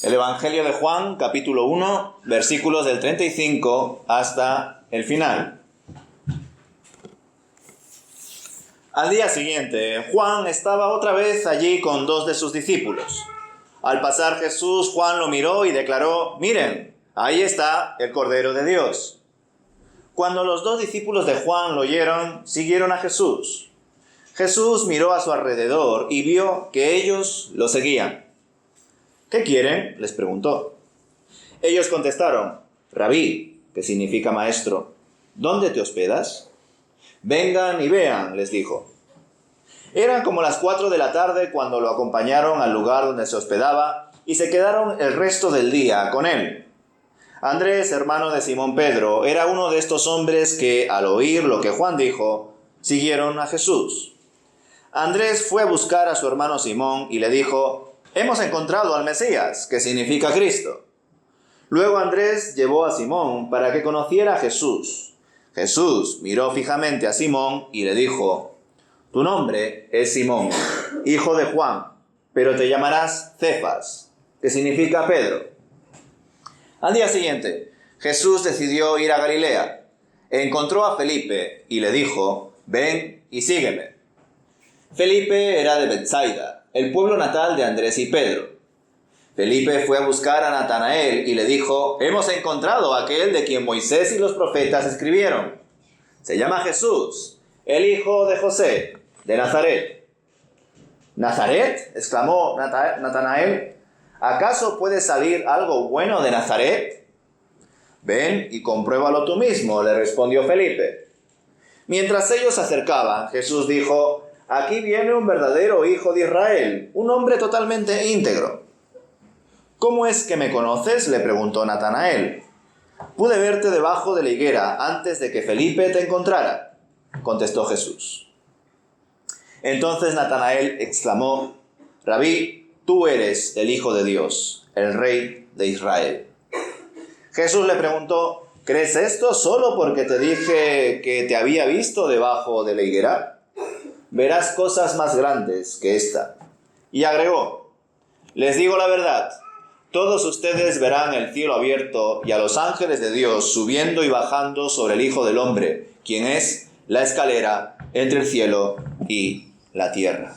El Evangelio de Juan, capítulo 1, versículos del 35 hasta el final. Al día siguiente, Juan estaba otra vez allí con dos de sus discípulos. Al pasar Jesús, Juan lo miró y declaró: «Miren, ahí está el Cordero de Dios». Cuando los dos discípulos de Juan lo oyeron, siguieron a Jesús. Jesús miró a su alrededor y vio que ellos lo seguían. «¿Qué quieren?», les preguntó. Ellos contestaron: «Rabí», que significa maestro, «¿dónde te hospedas?». «Vengan y vean», les dijo. Eran como las 4 de la tarde cuando lo acompañaron al lugar donde se hospedaba y se quedaron el resto del día con él. Andrés, hermano de Simón Pedro, era uno de estos hombres que, al oír lo que Juan dijo, siguieron a Jesús. Andrés fue a buscar a su hermano Simón y le dijo: «Hemos encontrado al Mesías», que significa Cristo. Luego Andrés llevó a Simón para que conociera a Jesús. Jesús miró fijamente a Simón y le dijo: «Tu nombre es Simón, hijo de Juan, pero te llamarás Cefas», que significa Pedro. Al día siguiente, Jesús decidió ir a Galilea. Encontró a Felipe y le dijo: «Ven y sígueme». Felipe era de Betsaida, el pueblo natal de Andrés y Pedro. Felipe fue a buscar a Natanael y le dijo: «Hemos encontrado a aquel de quien Moisés y los profetas escribieron. Se llama Jesús, el hijo de José, de Nazaret». «¿Nazaret?», exclamó Natanael. «¿Acaso puede salir algo bueno de Nazaret?». «Ven y compruébalo tú mismo», le respondió Felipe. Mientras ellos se acercaban, Jesús dijo: «Aquí viene un verdadero hijo de Israel, un hombre totalmente íntegro». «¿Cómo es que me conoces?», le preguntó Natanael. «Pude verte debajo de la higuera antes de que Felipe te encontrara», contestó Jesús. Entonces Natanael exclamó: «Rabí, tú eres el Hijo de Dios, el Rey de Israel». Jesús le preguntó: «¿Crees esto solo porque te dije que te había visto debajo de la higuera? Verás cosas más grandes que esta». Y agregó: «Les digo la verdad, todos ustedes verán el cielo abierto y a los ángeles de Dios subiendo y bajando sobre el Hijo del Hombre, quien es la escalera entre el cielo y la tierra».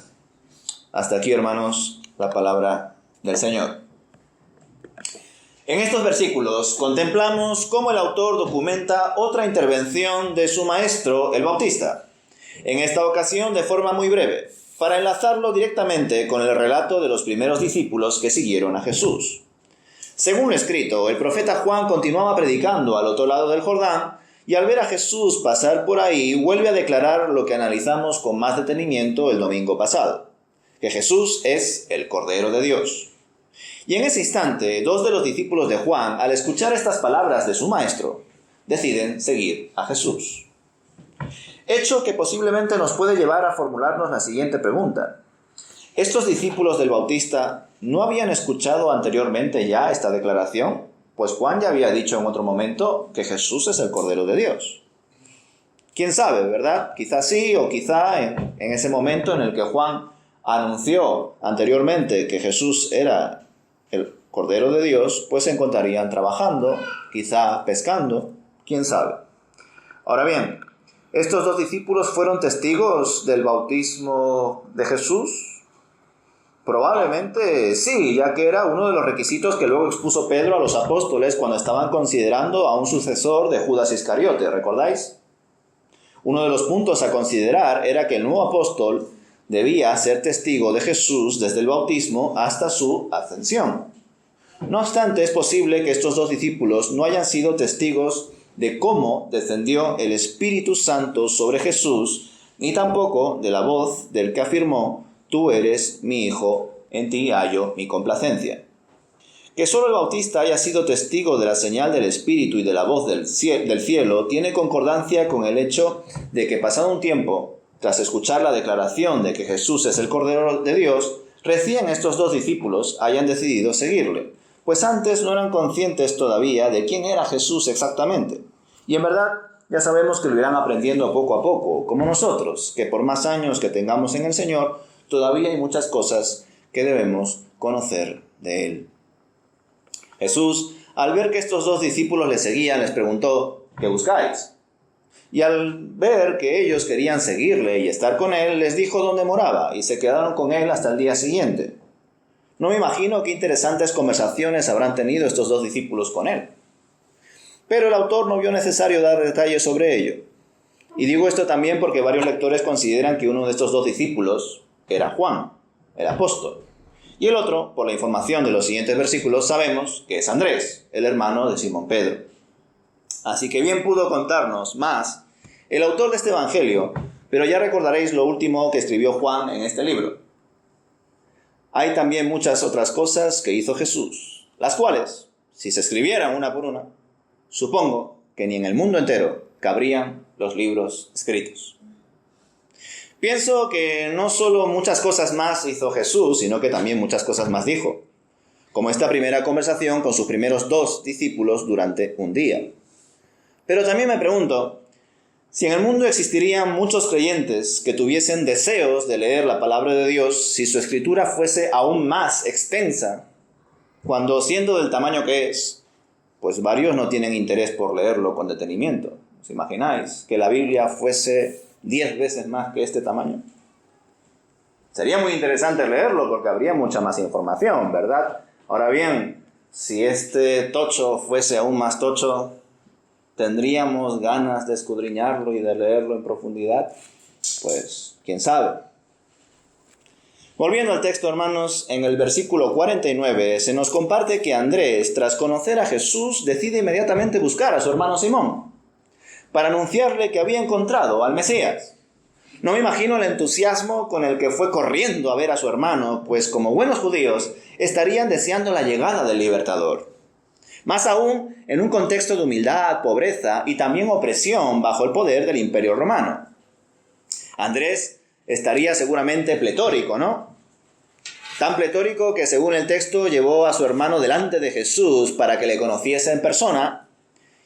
Hasta aquí, hermanos, la palabra del Señor. En estos versículos contemplamos cómo el autor documenta otra intervención de su maestro, el Bautista. En esta ocasión de forma muy breve, para enlazarlo directamente con el relato de los primeros discípulos que siguieron a Jesús. Según lo escrito, el profeta Juan continuaba predicando al otro lado del Jordán y al ver a Jesús pasar por ahí vuelve a declarar lo que analizamos con más detenimiento el domingo pasado, que Jesús es el Cordero de Dios. Y en ese instante, dos de los discípulos de Juan, al escuchar estas palabras de su maestro, deciden seguir a Jesús. Hecho que posiblemente nos puede llevar a formularnos la siguiente pregunta: ¿estos discípulos del Bautista no habían escuchado anteriormente ya esta declaración? Pues Juan ya había dicho en otro momento que Jesús es el Cordero de Dios. ¿Quién sabe, verdad? Quizá sí, o quizá en ese momento en el que Juan anunció anteriormente que Jesús era el Cordero de Dios, pues se encontrarían trabajando, quizá pescando, quién sabe. Ahora bien, ¿estos dos discípulos fueron testigos del bautismo de Jesús? Probablemente sí, ya que era uno de los requisitos que luego expuso Pedro a los apóstoles cuando estaban considerando a un sucesor de Judas Iscariote, ¿recordáis? Uno de los puntos a considerar era que el nuevo apóstol debía ser testigo de Jesús desde el bautismo hasta su ascensión. No obstante, es posible que estos dos discípulos no hayan sido testigos de cómo descendió el Espíritu Santo sobre Jesús, ni tampoco de la voz del que afirmó: «Tú eres mi Hijo, en ti hallo mi complacencia». Que solo el Bautista haya sido testigo de la señal del Espíritu y de la voz del cielo tiene concordancia con el hecho de que, pasado un tiempo, tras escuchar la declaración de que Jesús es el Cordero de Dios, recién estos dos discípulos hayan decidido seguirle, pues antes no eran conscientes todavía de quién era Jesús exactamente. Y en verdad, ya sabemos que lo irán aprendiendo poco a poco, como nosotros, que por más años que tengamos en el Señor, todavía hay muchas cosas que debemos conocer de Él. Jesús, al ver que estos dos discípulos le seguían, les preguntó: ¿qué buscáis? Y al ver que ellos querían seguirle y estar con él, les dijo dónde moraba, y se quedaron con él hasta el día siguiente. No me imagino qué interesantes conversaciones habrán tenido estos dos discípulos con él. Pero el autor no vio necesario dar detalles sobre ello. Y digo esto también porque varios lectores consideran que uno de estos dos discípulos era Juan, el apóstol. Y el otro, por la información de los siguientes versículos, sabemos que es Andrés, el hermano de Simón Pedro. Así que bien pudo contarnos más el autor de este evangelio, pero ya recordaréis lo último que escribió Juan en este libro. Hay también muchas otras cosas que hizo Jesús, las cuales, si se escribieran una por una, supongo que ni en el mundo entero cabrían los libros escritos. Pienso que no solo muchas cosas más hizo Jesús, sino que también muchas cosas más dijo, como esta primera conversación con sus primeros dos discípulos durante un día. Pero también me pregunto, si en el mundo existirían muchos creyentes que tuviesen deseos de leer la palabra de Dios, si su escritura fuese aún más extensa, cuando siendo del tamaño que es, pues varios no tienen interés por leerlo con detenimiento. ¿Os imagináis que la Biblia fuese 10 veces más que este tamaño? Sería muy interesante leerlo porque habría mucha más información, ¿verdad? Ahora bien, si este tocho fuese aún más tocho, ¿tendríamos ganas de escudriñarlo y de leerlo en profundidad? Pues, quién sabe. Volviendo al texto, hermanos, en el versículo 49 se nos comparte que Andrés, tras conocer a Jesús, decide inmediatamente buscar a su hermano Simón para anunciarle que había encontrado al Mesías. No me imagino el entusiasmo con el que fue corriendo a ver a su hermano, pues como buenos judíos estarían deseando la llegada del libertador. Más aún en un contexto de humildad, pobreza y también opresión bajo el poder del Imperio Romano. Andrés estaría seguramente pletórico, ¿no? Tan pletórico que según el texto llevó a su hermano delante de Jesús para que le conociese en persona,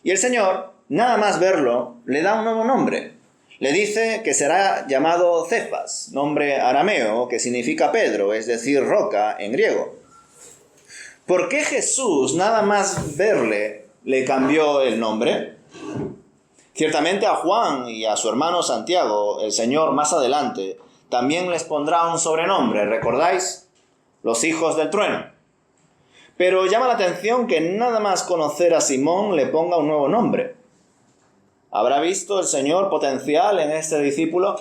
y el Señor, nada más verlo, le da un nuevo nombre. Le dice que será llamado Cefas, nombre arameo que significa Pedro, es decir, roca en griego. ¿Por qué Jesús, nada más verle, le cambió el nombre? Ciertamente a Juan y a su hermano Santiago, el Señor más adelante, también les pondrá un sobrenombre, ¿recordáis? Los hijos del trueno. Pero llama la atención que nada más conocer a Simón le ponga un nuevo nombre. ¿Habrá visto el Señor potencial en este discípulo?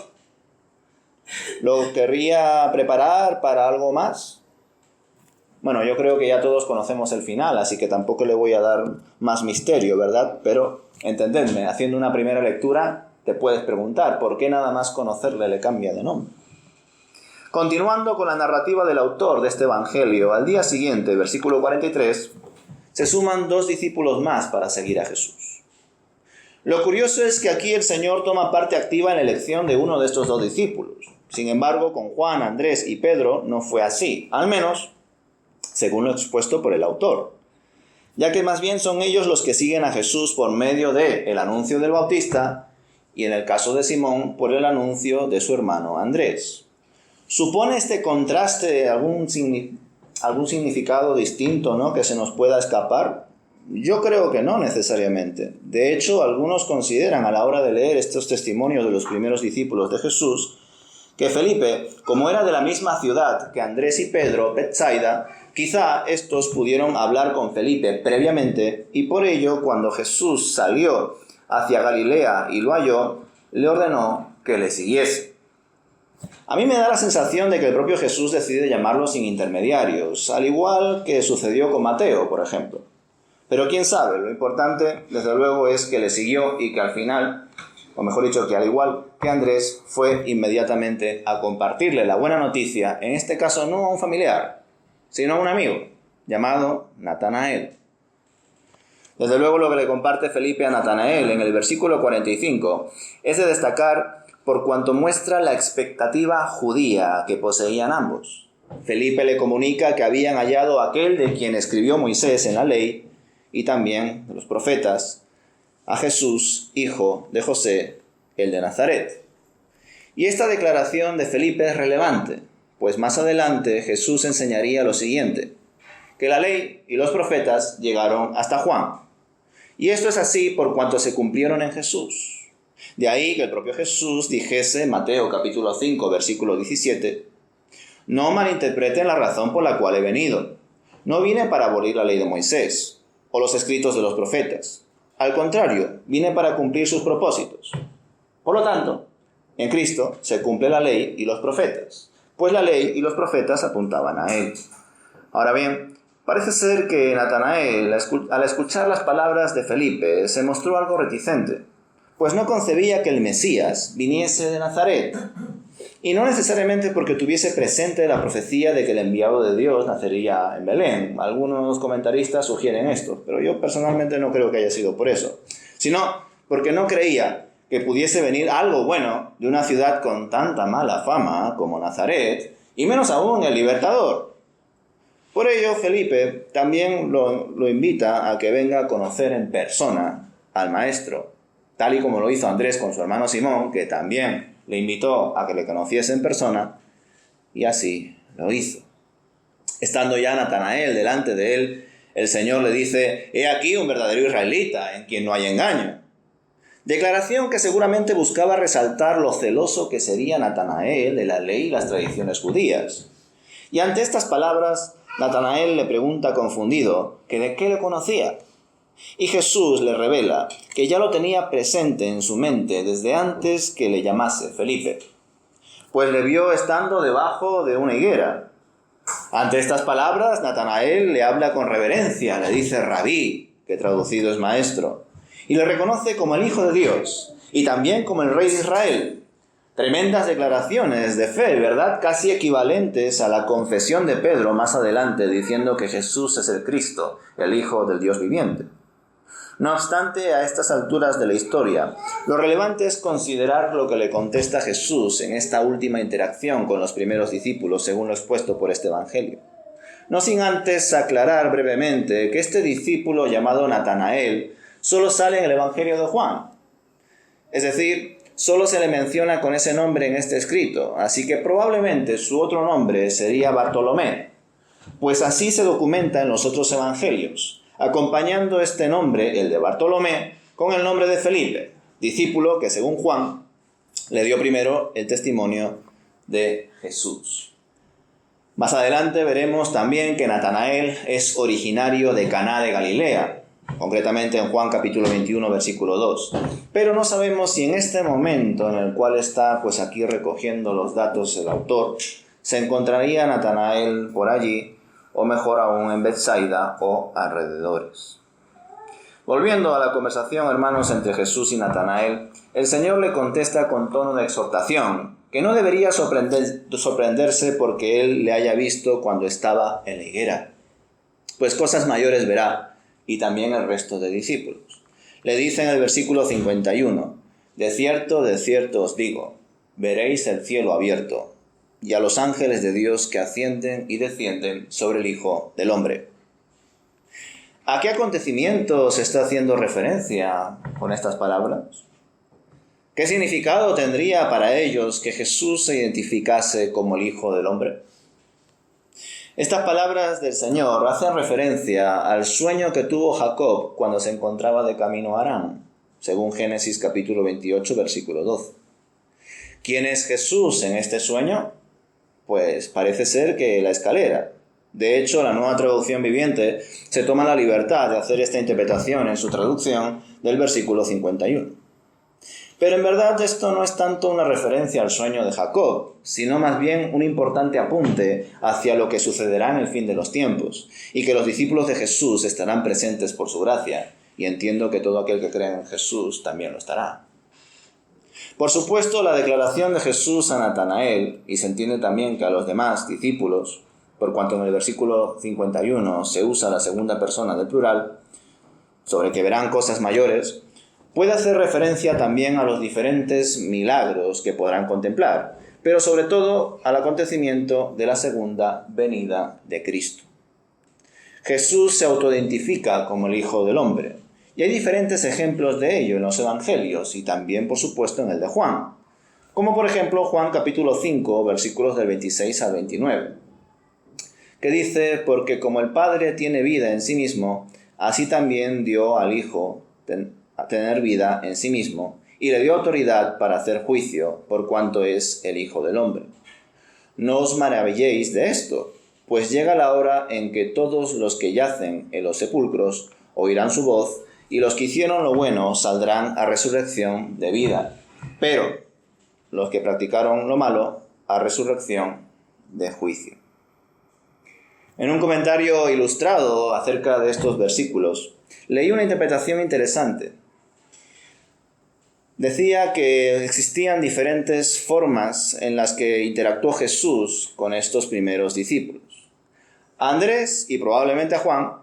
¿Lo querría preparar para algo más? Bueno, yo creo que ya todos conocemos el final, así que tampoco le voy a dar más misterio, ¿verdad? Pero, entendedme, haciendo una primera lectura, te puedes preguntar, ¿por qué nada más conocerle le cambia de nombre? Continuando con la narrativa del autor de este evangelio, al día siguiente, versículo 43, se suman dos discípulos más para seguir a Jesús. Lo curioso es que aquí el Señor toma parte activa en la elección de uno de estos dos discípulos. Sin embargo, con Juan, Andrés y Pedro no fue así, al menos según lo expuesto por el autor, ya que más bien son ellos los que siguen a Jesús por medio del anuncio del Bautista y en el caso de Simón por el anuncio de su hermano Andrés. ¿Supone este contraste algún significado distinto, ¿no?, que se nos pueda escapar? Yo creo que no necesariamente. De hecho, algunos consideran a la hora de leer estos testimonios de los primeros discípulos de Jesús que Felipe, como era de la misma ciudad que Andrés y Pedro, Betsaida, quizá estos pudieron hablar con Felipe previamente y por ello, cuando Jesús salió hacia Galilea y lo halló, le ordenó que le siguiese. A mí me da la sensación de que el propio Jesús decide llamarlo sin intermediarios, al igual que sucedió con Mateo, por ejemplo. Pero quién sabe, lo importante, desde luego, es que le siguió y que al final, o mejor dicho, que al igual que Andrés, fue inmediatamente a compartirle la buena noticia, en este caso no a un familiar, sino a un amigo, llamado Natanael. Desde luego lo que le comparte Felipe a Natanael en el versículo 45 es de destacar por cuanto muestra la expectativa judía que poseían ambos. Felipe le comunica que habían hallado a aquel de quien escribió Moisés en la ley y también de los profetas, a Jesús, hijo de José, el de Nazaret. Y esta declaración de Felipe es relevante, pues más adelante Jesús enseñaría lo siguiente, que la ley y los profetas llegaron hasta Juan. Y esto es así por cuanto se cumplieron en Jesús. De ahí que el propio Jesús dijese en Mateo capítulo 5, versículo 17, «No malinterpreten la razón por la cual he venido. No vine para abolir la ley de Moisés o los escritos de los profetas. Al contrario, vine para cumplir sus propósitos». Por lo tanto, en Cristo se cumple la ley y los profetas, pues la ley y los profetas apuntaban a Él. Ahora bien, parece ser que Natanael, al escuchar las palabras de Felipe, se mostró algo reticente, pues no concebía que el Mesías viniese de Nazaret, y no necesariamente porque tuviese presente la profecía de que el enviado de Dios nacería en Belén. Algunos comentaristas sugieren esto, pero yo personalmente no creo que haya sido por eso, sino porque no creía que pudiese venir algo bueno de una ciudad con tanta mala fama como Nazaret, y menos aún el libertador. Por ello, Felipe también lo invita a que venga a conocer en persona al Maestro, tal y como lo hizo Andrés con su hermano Simón, que también le invitó a que le conociese en persona, y así lo hizo. Estando ya Natanael delante de él, el Señor le dice: «He aquí un verdadero israelita, en quien no hay engaño». Declaración que seguramente buscaba resaltar lo celoso que sería Natanael de la ley y las tradiciones judías. Y ante estas palabras, Natanael le pregunta confundido que de qué le conocía. Y Jesús le revela que ya lo tenía presente en su mente desde antes que le llamase Felipe, pues le vio estando debajo de una higuera. Ante estas palabras, Natanael le habla con reverencia, le dice Rabí, que traducido es maestro, y le reconoce como el Hijo de Dios y también como el Rey de Israel. Tremendas declaraciones de fe, ¿verdad? Casi equivalentes a la confesión de Pedro más adelante, diciendo que Jesús es el Cristo, el Hijo del Dios viviente. No obstante, a estas alturas de la historia, lo relevante es considerar lo que le contesta Jesús en esta última interacción con los primeros discípulos, según lo expuesto por este Evangelio. No sin antes aclarar brevemente que este discípulo llamado Natanael solo sale en el Evangelio de Juan. Es decir, solo se le menciona con ese nombre en este escrito, así que probablemente su otro nombre sería Bartolomé, pues así se documenta en los otros evangelios, acompañando este nombre, el de Bartolomé, con el nombre de Felipe, discípulo que según Juan le dio primero el testimonio de Jesús. Más adelante veremos también que Natanael es originario de Caná de Galilea, concretamente en Juan capítulo 21, versículo 2. Pero no sabemos si en este momento en el cual está pues aquí recogiendo los datos el autor, se encontraría Natanael por allí, o mejor aún en Betsaida o alrededores. Volviendo a la conversación, hermanos, entre Jesús y Natanael, el Señor le contesta con tono de exhortación, que no debería sorprenderse porque él le haya visto cuando estaba en la higuera, pues cosas mayores verá, y también el resto de discípulos. Le dice en el versículo 51, de cierto os digo, veréis el cielo abierto, y a los ángeles de Dios que ascienden y descienden sobre el Hijo del Hombre». ¿A qué acontecimiento se está haciendo referencia con estas palabras? ¿Qué significado tendría para ellos que Jesús se identificase como el Hijo del Hombre? Estas palabras del Señor hacen referencia al sueño que tuvo Jacob cuando se encontraba de camino a Harán, según Génesis capítulo 28, versículo 12. ¿Quién es Jesús en este sueño? Pues parece ser que la escalera. De hecho, la Nueva Traducción Viviente se toma la libertad de hacer esta interpretación en su traducción del versículo 51. Pero en verdad esto no es tanto una referencia al sueño de Jacob, sino más bien un importante apunte hacia lo que sucederá en el fin de los tiempos, y que los discípulos de Jesús estarán presentes por su gracia, y entiendo que todo aquel que cree en Jesús también lo estará. Por supuesto, la declaración de Jesús a Natanael, y se entiende también que a los demás discípulos, por cuanto en el versículo 51 se usa la segunda persona del plural, sobre que verán cosas mayores, puede hacer referencia también a los diferentes milagros que podrán contemplar, pero sobre todo al acontecimiento de la segunda venida de Cristo. Jesús se autoidentifica como el Hijo del Hombre, y hay diferentes ejemplos de ello en los Evangelios y también, por supuesto, en el de Juan, como por ejemplo Juan capítulo 5, versículos del 26 al 29. que dice: porque como el Padre tiene vida en sí mismo, así también dio al Hijo a tener vida en sí mismo, y le dio autoridad para hacer juicio, por cuanto es el Hijo del Hombre. No os maravilléis de esto, pues llega la hora en que todos los que yacen en los sepulcros oirán su voz, y los que hicieron lo bueno saldrán a resurrección de vida, pero los que practicaron lo malo a resurrección de juicio. En un comentario ilustrado acerca de estos versículos, leí una interpretación interesante. Decía que existían diferentes formas en las que interactuó Jesús con estos primeros discípulos. A Andrés y probablemente a Juan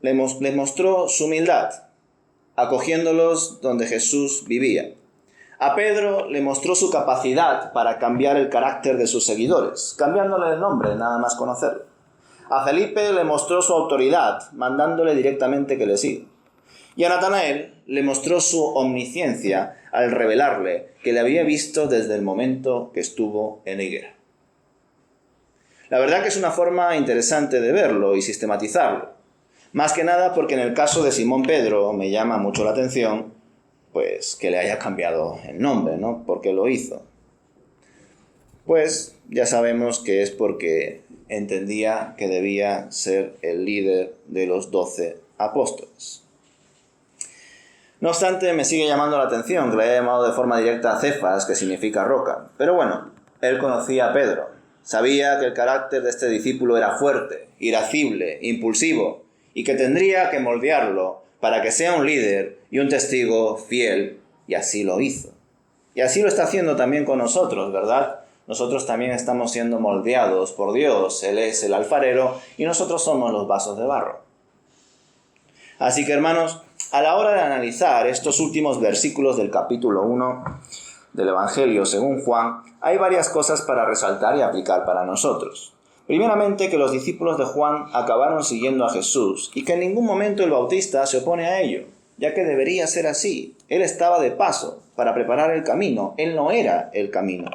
les mostró su humildad, acogiéndolos donde Jesús vivía. A Pedro le mostró su capacidad para cambiar el carácter de sus seguidores, cambiándole el nombre nada más conocerlo. A Felipe le mostró su autoridad, mandándole directamente que le siga. Y a Natanael le mostró su omnisciencia al revelarle que le había visto desde el momento que estuvo en la higuera. La verdad que es una forma interesante de verlo y sistematizarlo. Más que nada porque en el caso de Simón Pedro me llama mucho la atención pues que le haya cambiado el nombre, ¿no? ¿Por qué lo hizo? Pues ya sabemos que es porque entendía que debía ser el líder de los 12 apóstoles. No obstante, me sigue llamando la atención que le haya llamado de forma directa a Cefas, que significa roca. Pero bueno, él conocía a Pedro. Sabía que el carácter de este discípulo era fuerte, irascible, impulsivo, y que tendría que moldearlo para que sea un líder y un testigo fiel, y así lo hizo. Y así lo está haciendo también con nosotros, ¿verdad? Nosotros también estamos siendo moldeados por Dios. Él es el alfarero y nosotros somos los vasos de barro. Así que, hermanos, a la hora de analizar estos últimos versículos del capítulo 1 del Evangelio según Juan, hay varias cosas para resaltar y aplicar para nosotros. Primeramente, que los discípulos de Juan acabaron siguiendo a Jesús y que en ningún momento el Bautista se opone a ello, ya que debería ser así. Él estaba de paso para preparar el camino, él no era el camino.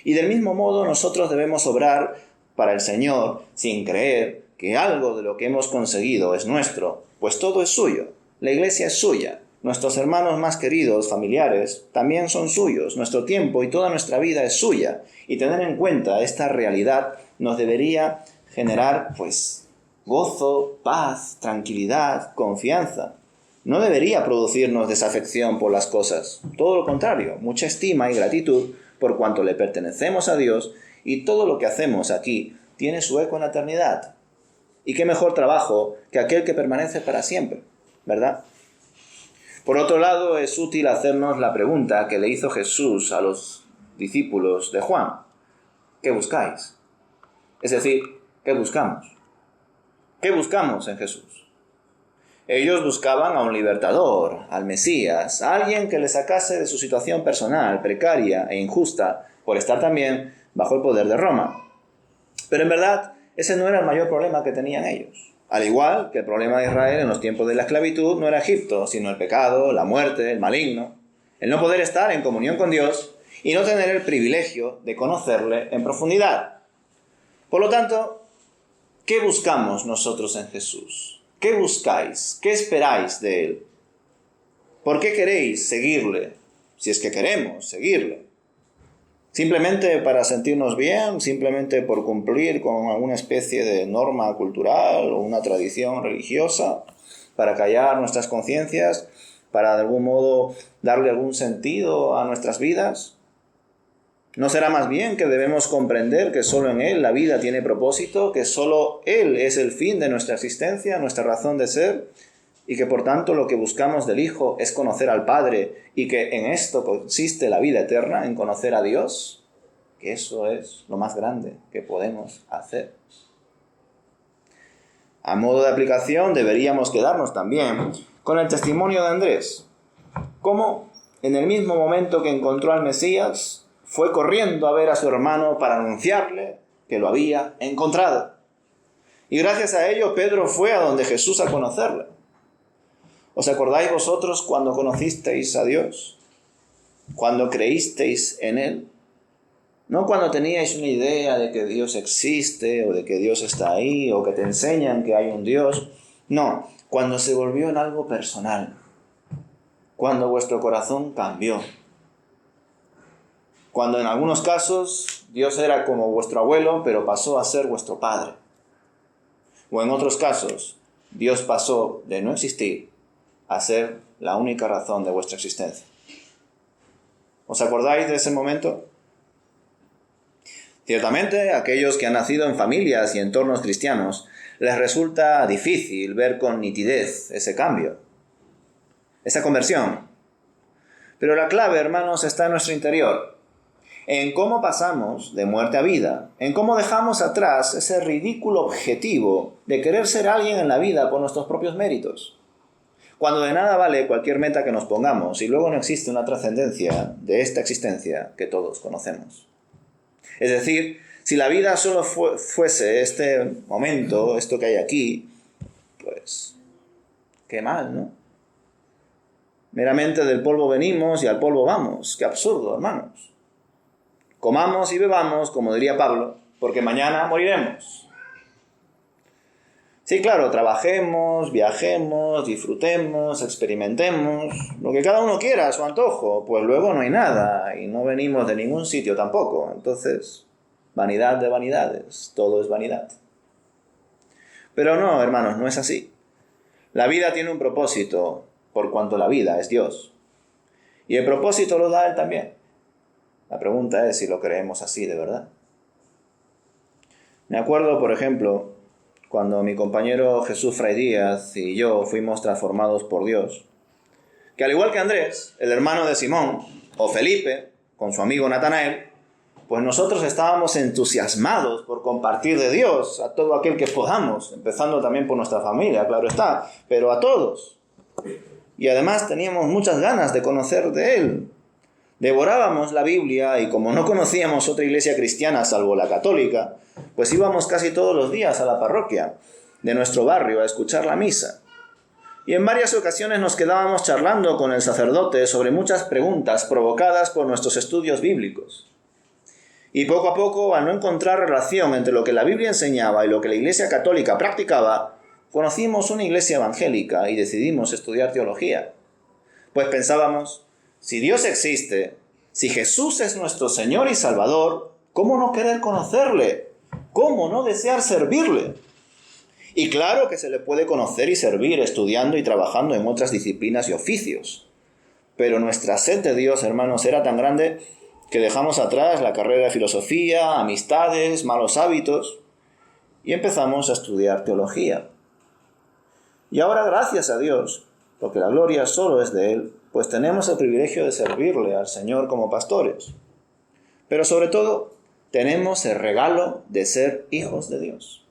Y del mismo modo nosotros debemos obrar para el Señor sin creer que algo de lo que hemos conseguido es nuestro, pues todo es suyo. La iglesia es suya. Nuestros hermanos más queridos, familiares, también son suyos. Nuestro tiempo y toda nuestra vida es suya. Y tener en cuenta esta realidad nos debería generar, gozo, paz, tranquilidad, confianza. No debería producirnos desafección por las cosas. Todo lo contrario, mucha estima y gratitud por cuanto le pertenecemos a Dios y todo lo que hacemos aquí tiene su eco en la eternidad. Y qué mejor trabajo que aquel que permanece para siempre, ¿verdad? Por otro lado, es útil hacernos la pregunta que le hizo Jesús a los discípulos de Juan. ¿Qué buscáis? Es decir, ¿qué buscamos? ¿Qué buscamos en Jesús? Ellos buscaban a un libertador, al Mesías, a alguien que les sacase de su situación personal, precaria e injusta, por estar también bajo el poder de Roma. Pero en verdad, ese no era el mayor problema que tenían ellos. Al igual que el problema de Israel en los tiempos de la esclavitud no era Egipto, sino el pecado, la muerte, el maligno, el no poder estar en comunión con Dios y no tener el privilegio de conocerle en profundidad. Por lo tanto, ¿qué buscamos nosotros en Jesús? ¿Qué buscáis? ¿Qué esperáis de Él? ¿Por qué queréis seguirle? Si es que queremos seguirle. ¿Simplemente para sentirnos bien? ¿Simplemente por cumplir con alguna especie de norma cultural o una tradición religiosa? ¿Para callar nuestras conciencias? ¿Para de algún modo darle algún sentido a nuestras vidas? ¿No será más bien que debemos comprender que solo en Él la vida tiene propósito, que solo Él es el fin de nuestra existencia, nuestra razón de ser, y que por tanto lo que buscamos del Hijo es conocer al Padre, y que en esto consiste la vida eterna, en conocer a Dios? Que eso es lo más grande que podemos hacer. A modo de aplicación deberíamos quedarnos también con el testimonio de Andrés. Cómo en el mismo momento que encontró al Mesías, fue corriendo a ver a su hermano para anunciarle que lo había encontrado. Y gracias a ello Pedro fue a donde Jesús a conocerle. ¿Os acordáis vosotros cuando conocisteis a Dios? ¿Cuando creísteis en Él? No cuando teníais una idea de que Dios existe o de que Dios está ahí o que te enseñan que hay un Dios. No, cuando se volvió en algo personal. Cuando vuestro corazón cambió. Cuando en algunos casos Dios era como vuestro abuelo, pero pasó a ser vuestro padre. O en otros casos, Dios pasó de no existir a ser la única razón de vuestra existencia. ¿Os acordáis de ese momento? Ciertamente, a aquellos que han nacido en familias y entornos cristianos, les resulta difícil ver con nitidez ese cambio, esa conversión. Pero la clave, hermanos, está en nuestro interior, en cómo pasamos de muerte a vida, en cómo dejamos atrás ese ridículo objetivo de querer ser alguien en la vida por nuestros propios méritos. Cuando de nada vale cualquier meta que nos pongamos y luego no existe una trascendencia de esta existencia que todos conocemos. Es decir, si la vida solo fuese este momento, esto que hay aquí, pues qué mal, ¿no? Meramente del polvo venimos y al polvo vamos. Qué absurdo, hermanos. Comamos y bebamos, como diría Pablo, porque mañana moriremos. Sí, claro, trabajemos, viajemos, disfrutemos, experimentemos, lo que cada uno quiera a su antojo, pues luego no hay nada y no venimos de ningún sitio tampoco. Entonces, vanidad de vanidades, todo es vanidad. Pero no, hermanos, no es así. La vida tiene un propósito, por cuanto la vida es Dios. Y el propósito lo da Él también. La pregunta es si lo creemos así de verdad. Me acuerdo, por ejemplo, cuando mi compañero Jesús Fray Díaz y yo fuimos transformados por Dios, que al igual que Andrés, el hermano de Simón, o Felipe, con su amigo Natanael, pues nosotros estábamos entusiasmados por compartir de Dios a todo aquel que podamos, empezando también por nuestra familia, claro está, pero a todos. Y además teníamos muchas ganas de conocer de Él. Devorábamos la Biblia y como no conocíamos otra iglesia cristiana salvo la católica, pues íbamos casi todos los días a la parroquia de nuestro barrio a escuchar la misa. Y en varias ocasiones nos quedábamos charlando con el sacerdote sobre muchas preguntas provocadas por nuestros estudios bíblicos. Y poco a poco, al no encontrar relación entre lo que la Biblia enseñaba y lo que la iglesia católica practicaba, conocimos una iglesia evangélica y decidimos estudiar teología. Pues pensábamos, si Dios existe, si Jesús es nuestro Señor y Salvador, ¿cómo no querer conocerle? ¿Cómo no desear servirle? Y claro que se le puede conocer y servir estudiando y trabajando en otras disciplinas y oficios. Pero nuestra sed de Dios, hermanos, era tan grande que dejamos atrás la carrera de filosofía, amistades, malos hábitos y empezamos a estudiar teología. Y ahora, gracias a Dios, porque la gloria solo es de Él, pues tenemos el privilegio de servirle al Señor como pastores. Pero sobre todo, tenemos el regalo de ser hijos de Dios.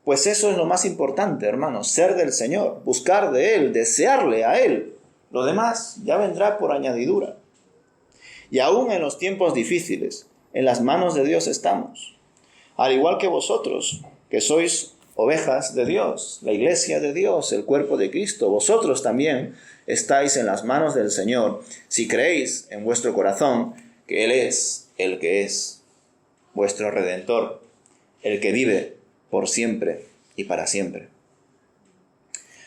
Pues eso es lo más importante, hermanos, ser del Señor, buscar de Él, desearle a Él. Lo demás ya vendrá por añadidura. Y aún en los tiempos difíciles, en las manos de Dios estamos. Al igual que vosotros, que sois ovejas de Dios, la iglesia de Dios, el cuerpo de Cristo, vosotros también estáis en las manos del Señor, si creéis en vuestro corazón que Él es el que es, vuestro Redentor, el que vive por siempre y para siempre.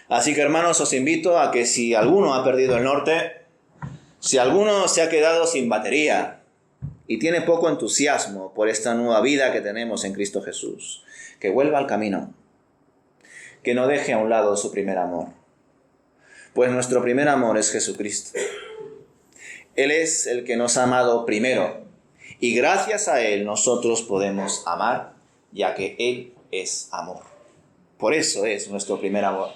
Así que, hermanos, os invito a que si alguno ha perdido el norte, si alguno se ha quedado sin batería y tiene poco entusiasmo por esta nueva vida que tenemos en Cristo Jesús, que vuelva al camino, que no deje a un lado su primer amor. Pues nuestro primer amor es Jesucristo. Él es el que nos ha amado primero y gracias a Él nosotros podemos amar, ya que Él es amor. Por eso es nuestro primer amor.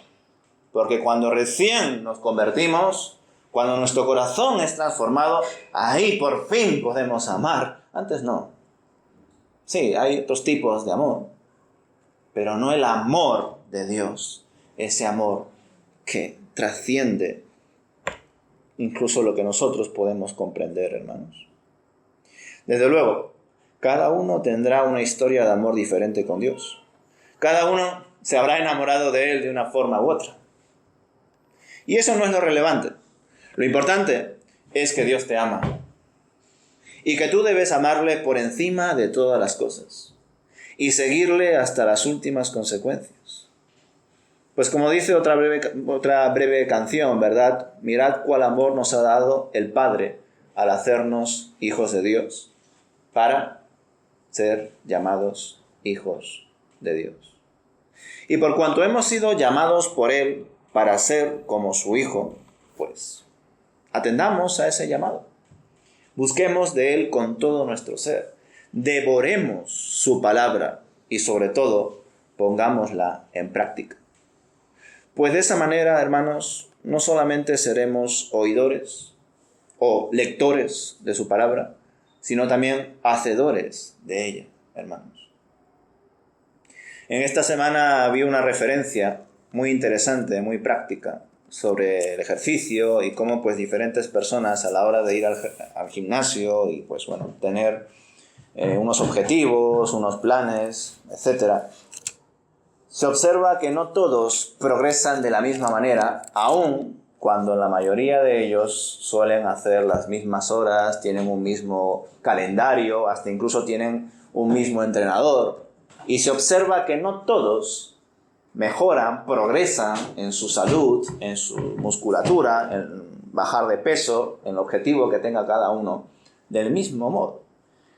Porque cuando recién nos convertimos, cuando nuestro corazón es transformado, ahí por fin podemos amar. Antes no. Sí, hay otros tipos de amor, pero no el amor de Dios, ese amor que trasciende incluso lo que nosotros podemos comprender, hermanos. Desde luego, cada uno tendrá una historia de amor diferente con Dios. Cada uno se habrá enamorado de Él de una forma u otra. Y eso no es lo relevante. Lo importante es que Dios te ama. y que tú debes amarle por encima de todas las cosas y seguirle hasta las últimas consecuencias. Pues como dice otra breve canción, ¿verdad? Mirad cuál amor nos ha dado el Padre al hacernos hijos de Dios, para ser llamados hijos de Dios. Y por cuanto hemos sido llamados por Él para ser como su Hijo, pues atendamos a ese llamado. Busquemos de Él con todo nuestro ser. Devoremos su palabra y sobre todo pongámosla en práctica. Pues de esa manera, hermanos, no solamente seremos oidores o lectores de su palabra, sino también hacedores de ella, hermanos. En esta semana vi una referencia muy interesante, muy práctica, sobre el ejercicio y cómo pues diferentes personas a la hora de ir al gimnasio y pues bueno, tener unos objetivos, unos planes, etcétera. Se observa que no todos progresan de la misma manera, aun cuando la mayoría de ellos suelen hacer las mismas horas, tienen un mismo calendario, hasta incluso tienen un mismo entrenador. Y se observa que no todos mejoran, progresan en su salud, en su musculatura, en bajar de peso, en el objetivo que tenga cada uno, del mismo modo.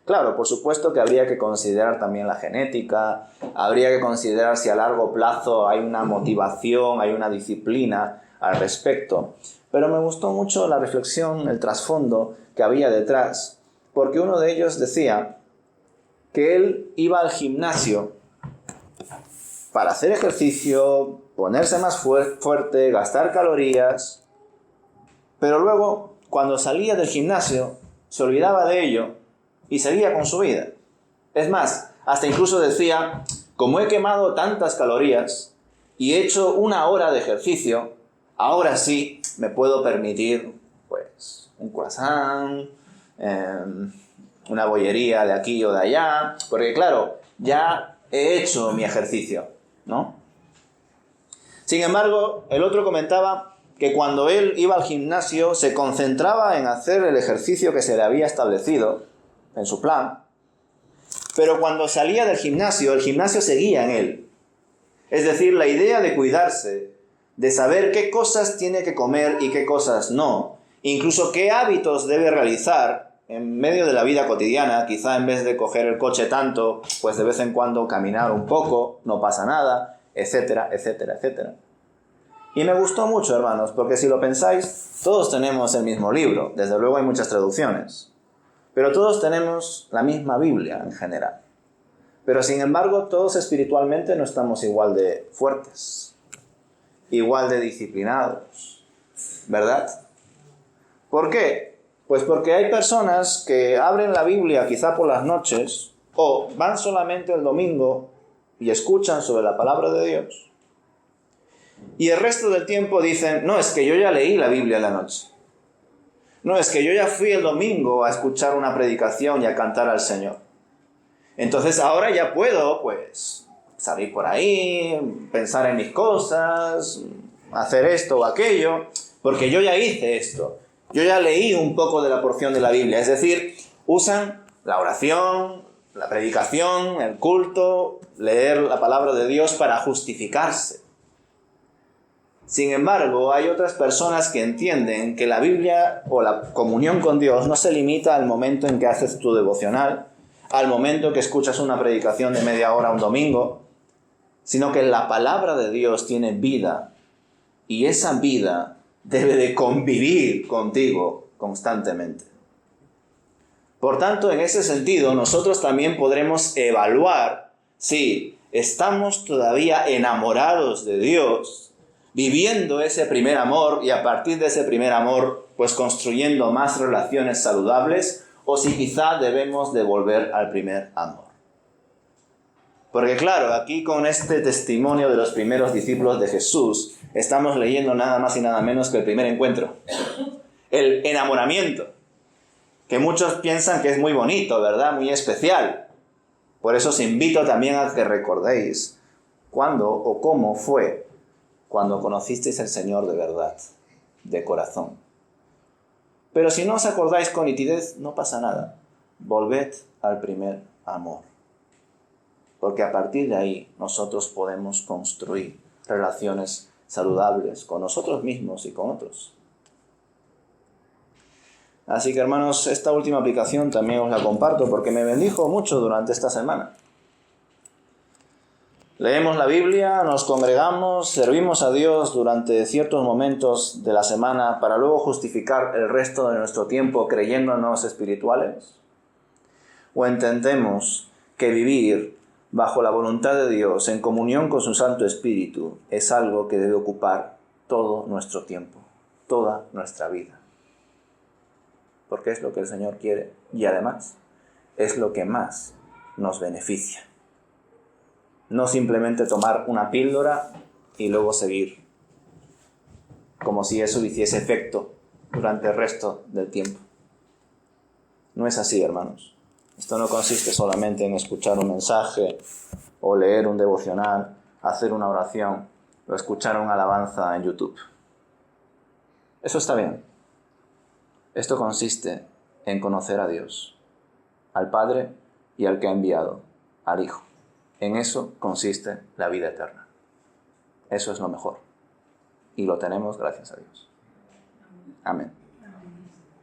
Claro, por supuesto que habría que considerar también la genética, habría que considerar si a largo plazo hay una motivación, hay una disciplina al respecto. Pero me gustó mucho la reflexión, el trasfondo que había detrás, porque uno de ellos decía que él iba al gimnasio para hacer ejercicio, ponerse más fuerte, gastar calorías, pero luego, cuando salía del gimnasio, se olvidaba de ello y seguía con su vida. Es más, hasta incluso decía, como he quemado tantas calorías y he hecho 1 hora de ejercicio, ahora sí me puedo permitir pues un croissant, una bollería de aquí o de allá, porque claro, ya he hecho mi ejercicio, ¿no? Sin embargo, el otro comentaba que cuando él iba al gimnasio se concentraba en hacer el ejercicio que se le había establecido en su plan, pero cuando salía del gimnasio, el gimnasio seguía en él. Es decir, la idea de cuidarse, de saber qué cosas tiene que comer y qué cosas no, incluso qué hábitos debe realizar en medio de la vida cotidiana, quizá en vez de coger el coche tanto, pues de vez en cuando caminar un poco, no pasa nada, etcétera, etcétera, etcétera. Y me gustó mucho, hermanos, porque si lo pensáis, todos tenemos el mismo libro, desde luego hay muchas traducciones, pero todos tenemos la misma Biblia en general. Pero sin embargo, todos espiritualmente no estamos igual de fuertes, igual de disciplinados, ¿verdad? ¿Por qué? Pues porque hay personas que abren la Biblia quizá por las noches o van solamente el domingo y escuchan sobre la palabra de Dios y el resto del tiempo dicen, no, es que yo ya leí la Biblia en la noche. No, es que yo ya fui el domingo a escuchar una predicación y a cantar al Señor. Entonces ahora ya puedo, pues, salir por ahí, pensar en mis cosas, hacer esto o aquello, porque yo ya hice esto. Yo ya leí un poco de la porción de la Biblia. Es decir, usan la oración, la predicación, el culto, leer la palabra de Dios para justificarse. Sin embargo, hay otras personas que entienden que la Biblia o la comunión con Dios no se limita al momento en que haces tu devocional, al momento que escuchas una predicación de media hora un domingo, sino que la palabra de Dios tiene vida y esa vida debe de convivir contigo constantemente. Por tanto, en ese sentido, nosotros también podremos evaluar si estamos todavía enamorados de Dios, viviendo ese primer amor y a partir de ese primer amor, pues construyendo más relaciones saludables, o si quizá debemos de volver al primer amor. Porque claro, aquí con este testimonio de los primeros discípulos de Jesús, estamos leyendo nada más y nada menos que el primer encuentro, el enamoramiento, que muchos piensan que es muy bonito, ¿verdad? Muy especial. Por eso os invito también a que recordéis cuándo o cómo fue cuando conocisteis al Señor de verdad, de corazón. Pero si no os acordáis con nitidez, no pasa nada. volved al primer amor. Porque a partir de ahí nosotros podemos construir relaciones saludables con nosotros mismos y con otros. Así que, hermanos, esta última aplicación también os la comparto porque me bendijo mucho durante esta semana. Leemos la Biblia, nos congregamos, servimos a Dios durante ciertos momentos de la semana para luego justificar el resto de nuestro tiempo creyéndonos espirituales. O entendemos que vivir bajo la voluntad de Dios en comunión con su Santo Espíritu es algo que debe ocupar todo nuestro tiempo, toda nuestra vida. Porque es lo que el Señor quiere y además es lo que más nos beneficia. No simplemente tomar una píldora y luego seguir, como si eso hiciese efecto durante el resto del tiempo. No es así, hermanos. Esto no consiste solamente en escuchar un mensaje o leer un devocional, hacer una oración o escuchar una alabanza en YouTube. Eso está bien. Esto consiste en conocer a Dios, al Padre y al que ha enviado, al Hijo. En eso consiste la vida eterna. Eso es lo mejor. Y lo tenemos gracias a Dios. Amén.